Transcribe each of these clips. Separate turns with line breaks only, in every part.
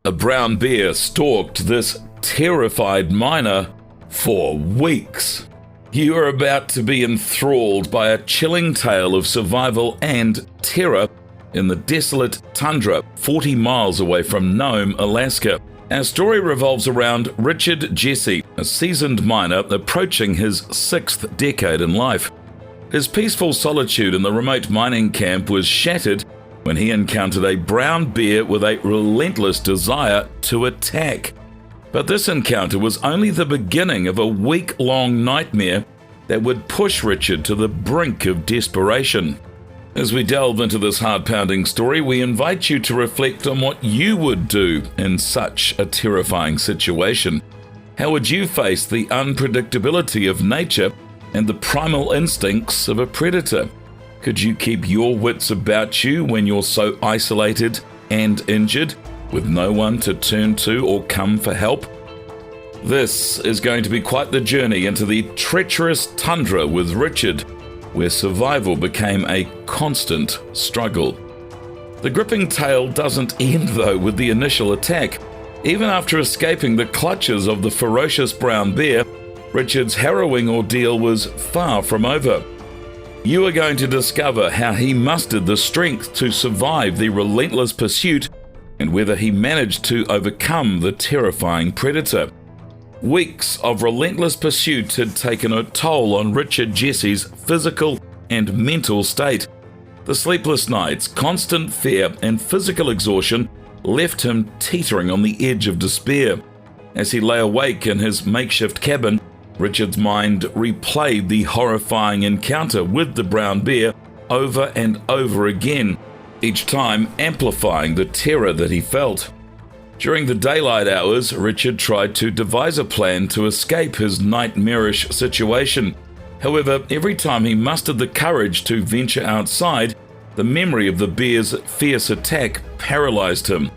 A brown bear stalked this terrified miner for weeks. You are about to be enthralled by a chilling tale of survival and terror in the desolate tundra 40 miles away from Gnome, Alaska. Our story revolves around Richard Jesse, a seasoned miner approaching his 6th decade in life. His peaceful solitude in the remote mining camp was shattered when he encountered a brown bear with a relentless desire to attack. But this encounter was only the beginning of a week-long nightmare that would push Richard to the brink of desperation. As we delve into this heart-pounding story, we invite you to reflect on what you would do in such a terrifying situation. How would you face the unpredictability of nature and the primal instincts of a predator? Could you keep your wits about you when you're so isolated and injured, with no one to turn to or come for help? This is going to be quite the journey into the treacherous tundra with Richard, where survival became a constant struggle. The gripping tale doesn't end, though, with the initial attack. Even after escaping the clutches of the ferocious brown bear, Richard's harrowing ordeal was far from over. You are going to discover how he mustered the strength to survive the relentless pursuit and whether he managed to overcome the terrifying predator. Weeks of relentless pursuit had taken a toll on Richard Jesse's physical and mental state. The sleepless nights, constant fear, and physical exhaustion left him teetering on the edge of despair. As he lay awake in his makeshift cabin, Richard's mind replayed the horrifying encounter with the brown bear over and over again, each time amplifying the terror that he felt. During the daylight hours, Richard tried to devise a plan to escape his nightmarish situation. However, every time he mustered the courage to venture outside, the memory of the bear's fierce attack paralyzed him.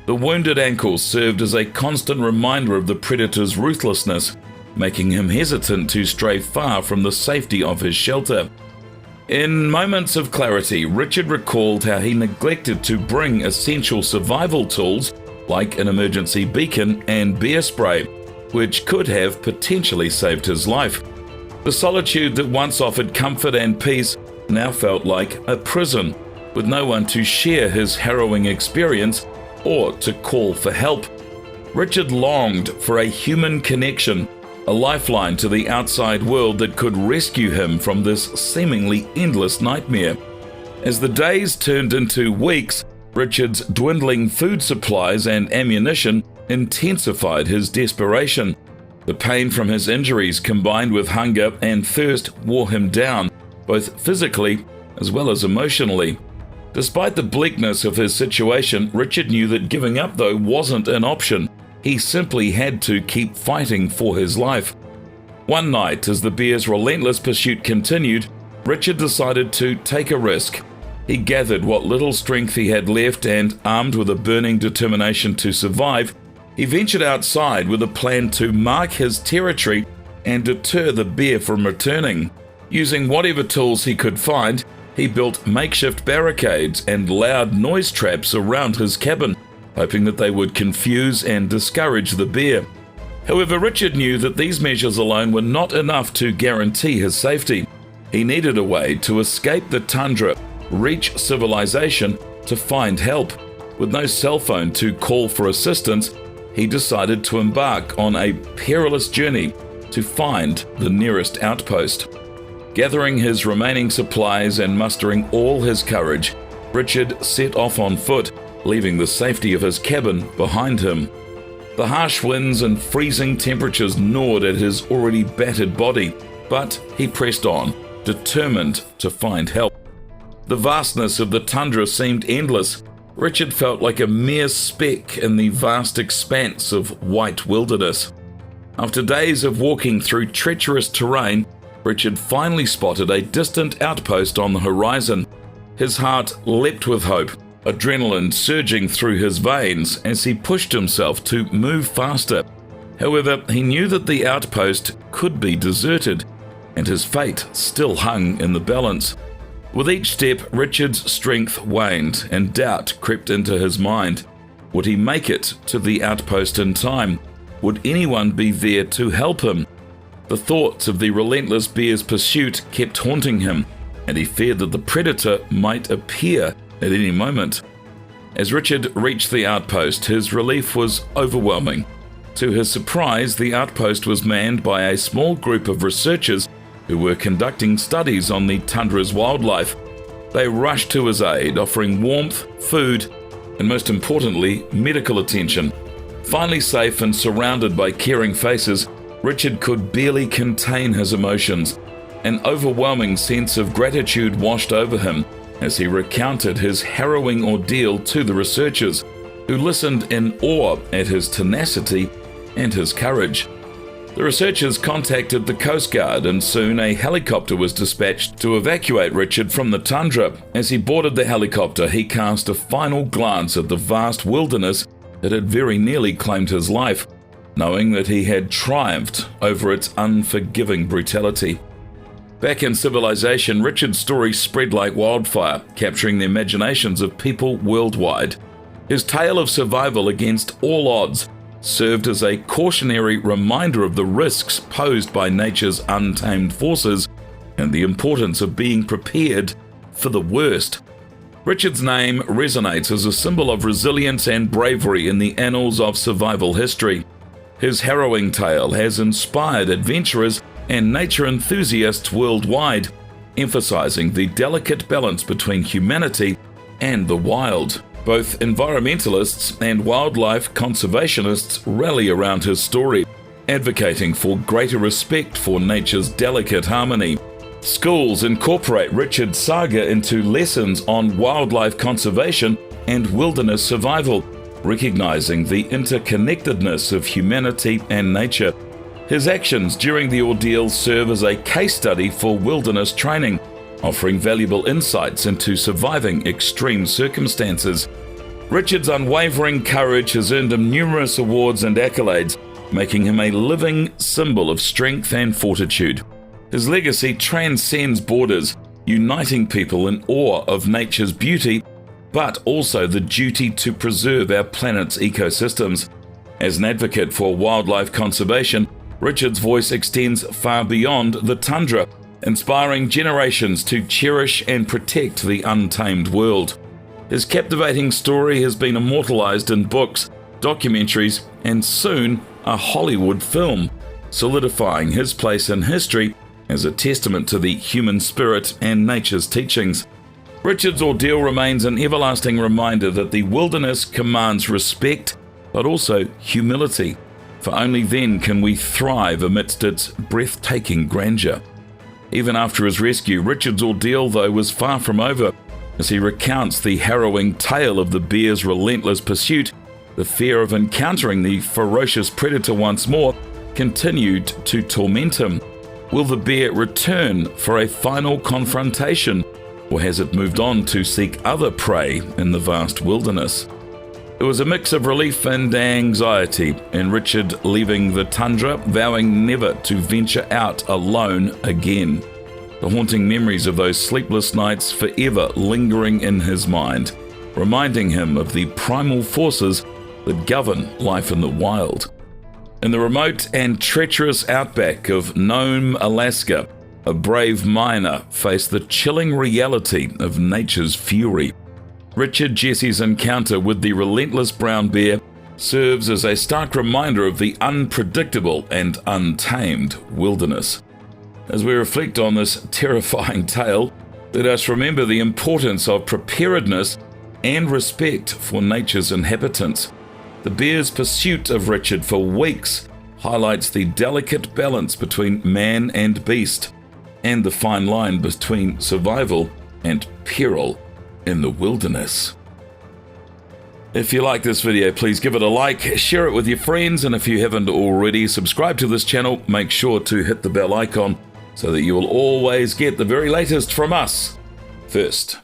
The wounded ankle served as a constant reminder of the predator's ruthlessness, making him hesitant to stray far from the safety of his shelter. In moments of clarity, Richard recalled how he neglected to bring essential survival tools like an emergency beacon and bear spray, which could have potentially saved his life. The solitude that once offered comfort and peace now felt like a prison, with no one to share his harrowing experience or to call for help. Richard longed for a human connection, a lifeline to the outside world that could rescue him from this seemingly endless nightmare. As the days turned into weeks, Richard's dwindling food supplies and ammunition intensified his desperation. The pain from his injuries combined with hunger and thirst wore him down, both physically as well as emotionally. Despite the bleakness of his situation, Richard knew that giving up, though, wasn't an option. He simply had to keep fighting for his life. One night, as the bear's relentless pursuit continued, Richard decided to take a risk. He gathered what little strength he had left and, armed with a burning determination to survive, he ventured outside with a plan to mark his territory and deter the bear from returning. Using whatever tools he could find, he built makeshift barricades and loud noise traps around his cabin, hoping that they would confuse and discourage the bear. However, Richard knew that these measures alone were not enough to guarantee his safety. He needed a way to escape the tundra, reach civilization, to find help. With no cell phone to call for assistance, he decided to embark on a perilous journey to find the nearest outpost. Gathering his remaining supplies and mustering all his courage, Richard set off on foot, leaving the safety of his cabin behind him. The harsh winds and freezing temperatures gnawed at his already battered body, but he pressed on, determined to find help. The vastness of the tundra seemed endless. Richard felt like a mere speck in the vast expanse of white wilderness. After days of walking through treacherous terrain, Richard finally spotted a distant outpost on the horizon. His heart leapt with hope, adrenaline surging through his veins as he pushed himself to move faster. However, he knew that the outpost could be deserted, and his fate still hung in the balance. With each step, Richard's strength waned and doubt crept into his mind. Would he make it to the outpost in time? Would anyone be there to help him? The thoughts of the relentless bear's pursuit kept haunting him, and he feared that the predator might appear at any moment. As Richard reached the outpost, his relief was overwhelming. To his surprise, the outpost was manned by a small group of researchers who were conducting studies on the tundra's wildlife. They rushed to his aid, offering warmth, food, and most importantly, medical attention. Finally safe and surrounded by caring faces, Richard could barely contain his emotions. An overwhelming sense of gratitude washed over him as he recounted his harrowing ordeal to the researchers, who listened in awe at his tenacity and his courage. The researchers contacted the Coast Guard, and soon a helicopter was dispatched to evacuate Richard from the tundra. As he boarded the helicopter, he cast a final glance at the vast wilderness that had very nearly claimed his life, knowing that he had triumphed over its unforgiving brutality. Back in civilization, Richard's story spread like wildfire, capturing the imaginations of people worldwide. His tale of survival against all odds served as a cautionary reminder of the risks posed by nature's untamed forces and the importance of being prepared for the worst. Richard's name resonates as a symbol of resilience and bravery in the annals of survival history. His harrowing tale has inspired adventurers and nature enthusiasts worldwide, emphasizing the delicate balance between humanity and the wild. Both environmentalists and wildlife conservationists rally around his story, advocating for greater respect for nature's delicate harmony. Schools incorporate Richard's saga into lessons on wildlife conservation and wilderness survival, recognizing the interconnectedness of humanity and nature. His actions during the ordeal serve as a case study for wilderness training, offering valuable insights into surviving extreme circumstances. Richard's unwavering courage has earned him numerous awards and accolades, making him a living symbol of strength and fortitude. His legacy transcends borders, uniting people in awe of nature's beauty, but also the duty to preserve our planet's ecosystems. As an advocate for wildlife conservation, Richard's voice extends far beyond the tundra, inspiring generations to cherish and protect the untamed world. His captivating story has been immortalized in books, documentaries, and soon a Hollywood film, solidifying his place in history as a testament to the human spirit and nature's teachings. Richard's ordeal remains an everlasting reminder that the wilderness commands respect, but also humility, for only then can we thrive amidst its breathtaking grandeur. Even after his rescue, Richard's ordeal, though, was far from over. As he recounts the harrowing tale of the bear's relentless pursuit, the fear of encountering the ferocious predator once more continued to torment him. Will the bear return for a final confrontation, or has it moved on to seek other prey in the vast wilderness? It was a mix of relief and anxiety in Richard leaving the tundra, vowing never to venture out alone again. The haunting memories of those sleepless nights forever lingering in his mind, reminding him of the primal forces that govern life in the wild. In the remote and treacherous outback of Gnome, Alaska, a brave miner faced the chilling reality of nature's fury. Richard Jesse's encounter with the relentless brown bear serves as a stark reminder of the unpredictable and untamed wilderness. As we reflect on this terrifying tale, let us remember the importance of preparedness and respect for nature's inhabitants. The bear's pursuit of Richard for weeks highlights the delicate balance between man and beast, and the fine line between survival and peril in the wilderness. If you like this video, please give it a like, share it with your friends, and if you haven't already, subscribe to this channel. Make sure to hit the bell icon so that you will always get the very latest from us first.